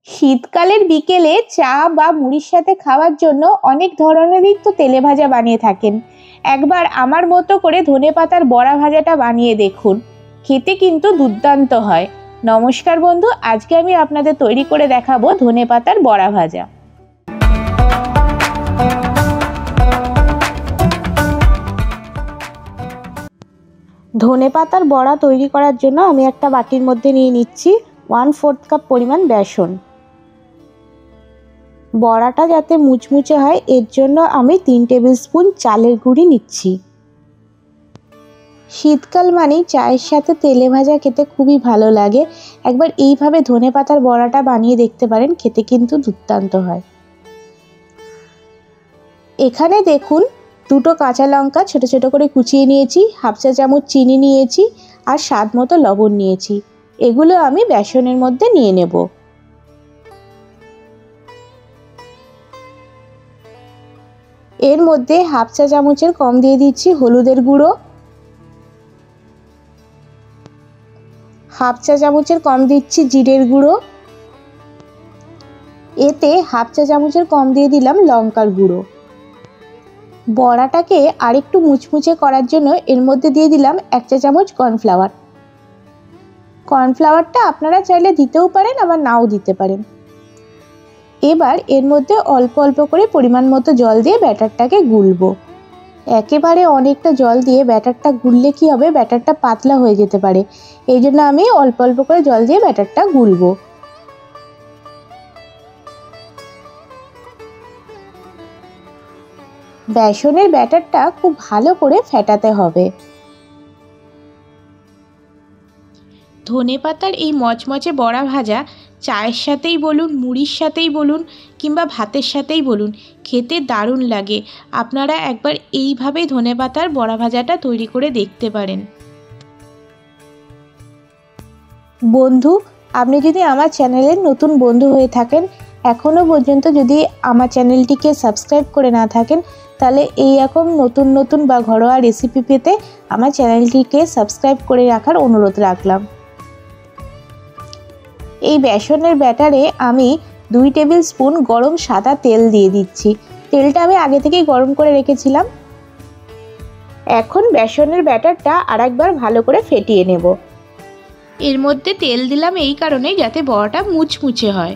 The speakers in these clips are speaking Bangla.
শীতকালের বিকেলে চা বা মুড়ির সাথে খাওয়ার জন্য অনেক ধরনেরই তো তেলে ভাজা বানিয়ে থাকেন। একবার আমার মতো করে ধনেপাতার বড়া ভাজাটা বানিয়ে দেখুন, খেতে কিন্তু দুর্দান্ত হয়। নমস্কার বন্ধু, আজকে আমি আপনাদের তৈরি করে দেখাবো ধনেপাতার বড়া ভাজা। ধনেপাতার বড়া তৈরি করার জন্য আমি একটা বাটির মধ্যে নিয়ে নিচ্ছি 1/4 কাপ পরিমাণ বেসন। বড়াটা যাতে মুচমুচে হয় এর জন্য আমি 3 টেবিল স্পুন চালের গুঁড়ি নিচ্ছি। শীতকাল মানেই চায়ের সাথে তেলে ভাজা খেতে খুবই ভালো লাগে। একবার এইভাবে ধনেপাতার বড়াটা বানিয়ে দেখতে পারেন, খেতে কিন্তু দুর্দান্ত হয়। এখানে দেখুন, দুটো কাঁচা লঙ্কা ছোট ছোট করে কুচিয়ে নিয়েছি, হাফ চা চামচ চিনি নিয়েছি আর স্বাদ মতো লবণ নিয়েছি। এগুলো আমি বেসনের মধ্যে নিয়ে নেব। এর মধ্যে হাফ চা চামচের কম দিয়ে দিচ্ছি হলুদের গুঁড়ো, হাফ চা চামচের কম দিচ্ছি জিরের গুঁড়ো, এতে হাফ চা চামচের কম দিয়ে দিলাম লঙ্কার গুঁড়ো। বড়াটাকে আরেকটু মুচমুচে করার জন্য এর মধ্যে দিয়ে দিলাম 1 চা চামচ কর্নফ্লাওয়ার। কর্নফ্লাওয়ারটা আপনারা চাইলে দিতেও পারেন, আবার নাও দিতে পারেন। এবার এর মধ্যে অল্প অল্প করে পরিমাণ মতো জল দিয়ে ব্যাটারটাকে গুলবো। একেবারে অনেকটা জল দিয়ে ব্যাটারটা গুললে কি হবে, ব্যাটারটা পাতলা হয়ে যেতে পারে। এই জন্য আমি অল্প অল্প করে জল দিয়ে ব্যাটারটা গুলবো। বেসনের ব্যাটারটা খুব ভালো করে ফেটাতে হবে। ধনেপাতার এই মচমচে বড়া ভাজা চায়ের সাথেই বলুন, মুড়ির সাথেই বলুন কিংবা ভাতের সাথেই বলুন, খেতে দারুণ লাগে। আপনারা একবার এইভাবে ধনেপাতার বড়া ভাজাটা তৈরি করে দেখতে পারেন। বন্ধু, আপনি যদি আমার চ্যানেলের নতুন বন্ধু হয়ে থাকেন, এখনও পর্যন্ত যদি আমার চ্যানেলটিকে সাবস্ক্রাইব করে না থাকেন, তাহলে এই রকম নতুন নতুন বা ঘরোয়া রেসিপি পেতে আমার চ্যানেলটিকে সাবস্ক্রাইব করে রাখার অনুরোধ রাখলাম। এই বেসনের ব্যাটারে আমি 2 টেবিল স্পুন গরম সাদা তেল দিয়ে দিচ্ছি। তেলটা আমি আগে থেকেই গরম করে রেখেছিলাম। এখন বেসনের ব্যাটারটা আরেকবার ভালো করে ফেটিয়ে নেব। এর মধ্যে তেল দিলাম এই কারণে যাতে বড়াটা মুচমুচে হয়।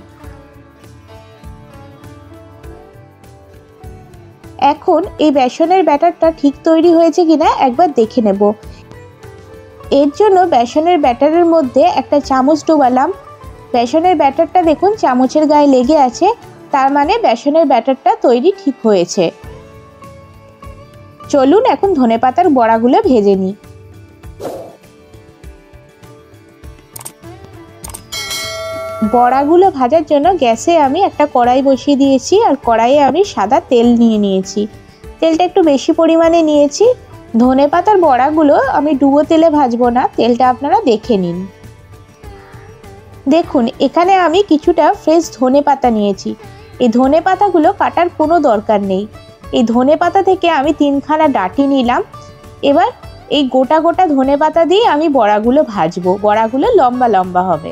এখন এই বেসনের ব্যাটারটা ঠিক তৈরি হয়েছে কিনা একবার দেখে নেব। এর জন্য বেসনের ব্যাটারের মধ্যে একটা চামচ ডোবালাম। বেসনের ব্যাটারটা দেখুন চামচের গায়ে লেগে আছে, তার মানে বেসনের ব্যাটারটা তৈরি ঠিক হয়েছে। চলুন এখন ধনেপাতার বড়াগুলো ভেজে নিই। বড়াগুলো ভাজার জন্য গ্যাসে আমি একটা কড়াই বসিয়ে দিয়েছি, আর কড়াইয়ে আমি সাদা তেল নিয়ে নিয়েছি। তেলটা একটু বেশি পরিমাণে নিয়েছি। ধনেপাতার বড়াগুলো আমি ডুবো তেলে ভাজবো না, তেলটা আপনারা দেখে নিন। দেখুন, এখানে আমি কিছুটা ফ্রেশ ধনেপাতা নিয়েছি। এই ধনেপাতাগুলো কাটার কোনো দরকার নেই। এই ধনেপাতা থেকে আমি 3খানা ডাঁটি নিলাম। এবার এই গোটা গোটা ধনেপাতা দিয়ে আমি বড়াগুলো ভাজবো। বড়াগুলো লম্বা লম্বা হবে।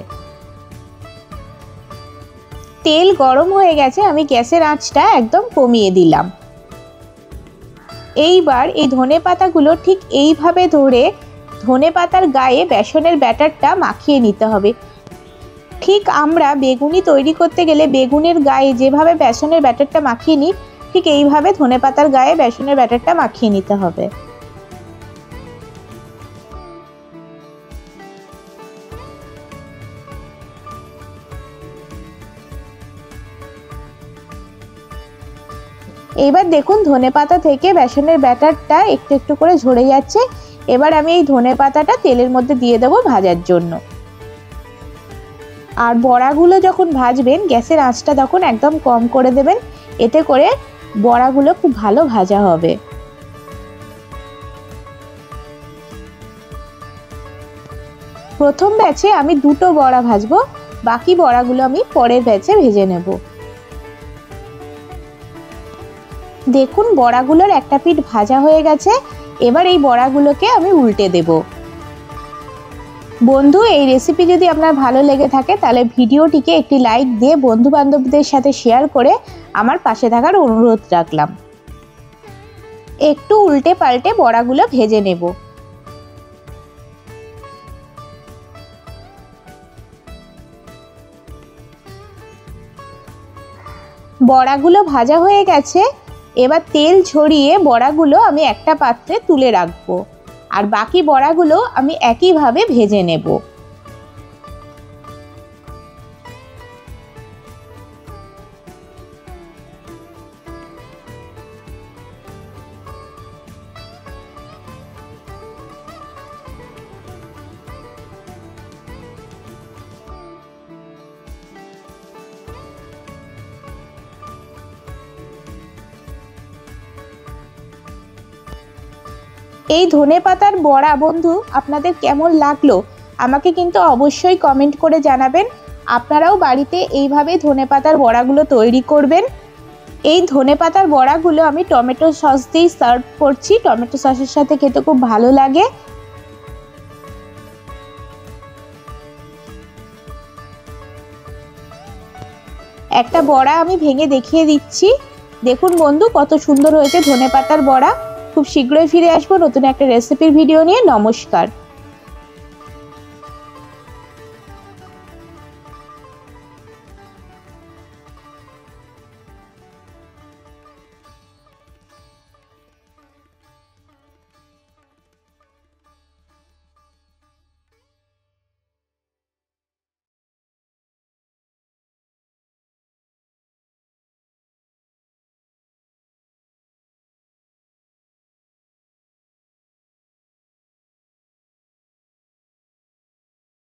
তেল গরম হয়ে গেছে, আমি গ্যাসের আঁচটা একদম কমিয়ে দিলাম। এইবার এই ধনেপাতাগুলো ঠিক এইভাবে ধরে ধনেপাতার গায়ে বেসনের ব্যাটারটা মাখিয়ে নিতে হবে। ঠিক আমরা বেগুনি তৈরি করতে গেলে বেগুনের গায়ে যেভাবে বেসনের ব্যাটারটা মাখিয়ে নিই, ঠিক এইভাবে ধনেপাতার গায়ে বেসনের ব্যাটারটা মাখিয়ে নিতে হবে। এবার দেখুন ধনেপাতা থেকে বেসনের ব্যাটারটা একটু একটু করে ঝরে যাচ্ছে। এবার আমি এই ধনেপাতাটা তেলের মধ্যে দিয়ে দেবো ভাজার জন্য। আর বড়াগুলো যখন ভাজবেন গ্যাসের আঁচটা তখন একদম কম করে দেবেন, এতে করে বড়াগুলো খুব ভালো ভাজা হবে। প্রথম ব্যাচে আমি 2টো বড়া ভাজবো, বাকি বড়াগুলো আমি পরের ব্যাচে ভেজে নেব। দেখুন বড়াগুলোর একটা পিঠ ভাজা হয়ে গেছে। এবার এই বড়াগুলোকে আমি উল্টে দেব। বন্ধু, এই রেসিপি যদি আপনার ভালো লেগে থাকে তাহলে ভিডিওটিকে একটি লাইক দিয়ে বন্ধু বান্ধবদের সাথে শেয়ার করে আমার পাশে থাকার অনুরোধ রাখলাম। একটু উল্টে পাল্টে বড়াগুলো ভেজে নেব। বড়াগুলো ভাজা হয়ে গেছে। এবার তেল ঝরিয়ে বড়াগুলো আমি একটা পাত্রে তুলে রাখবো, আর বাকি বড়াগুলো আমি একইভাবে ভেজে নেব। এই ধনেপাতার বড়া বন্ধু আপনাদের কেমন লাগলো আমাকে কিন্তু অবশ্যই কমেন্ট করে জানাবেন। আপনারাও বাড়িতে এইভাবে ধনেপাতার বড়াগুলো তৈরি করবেন। এই ধনেপাতার বড়াগুলো আমি টমেটো সস দিয়ে সার্ভ করছি। টমেটো সসের সাথে খেতে খুব ভালো লাগে। একটা বড়া আমি ভেঙে দেখিয়ে দিচ্ছি। দেখুন বন্ধু, কত সুন্দর হয়েছে ধনেপাতার বড়া। খুব শীঘ্রই ফিরে আসবো নতুন একটা রেসিপির ভিডিও নিয়ে। নমস্কার।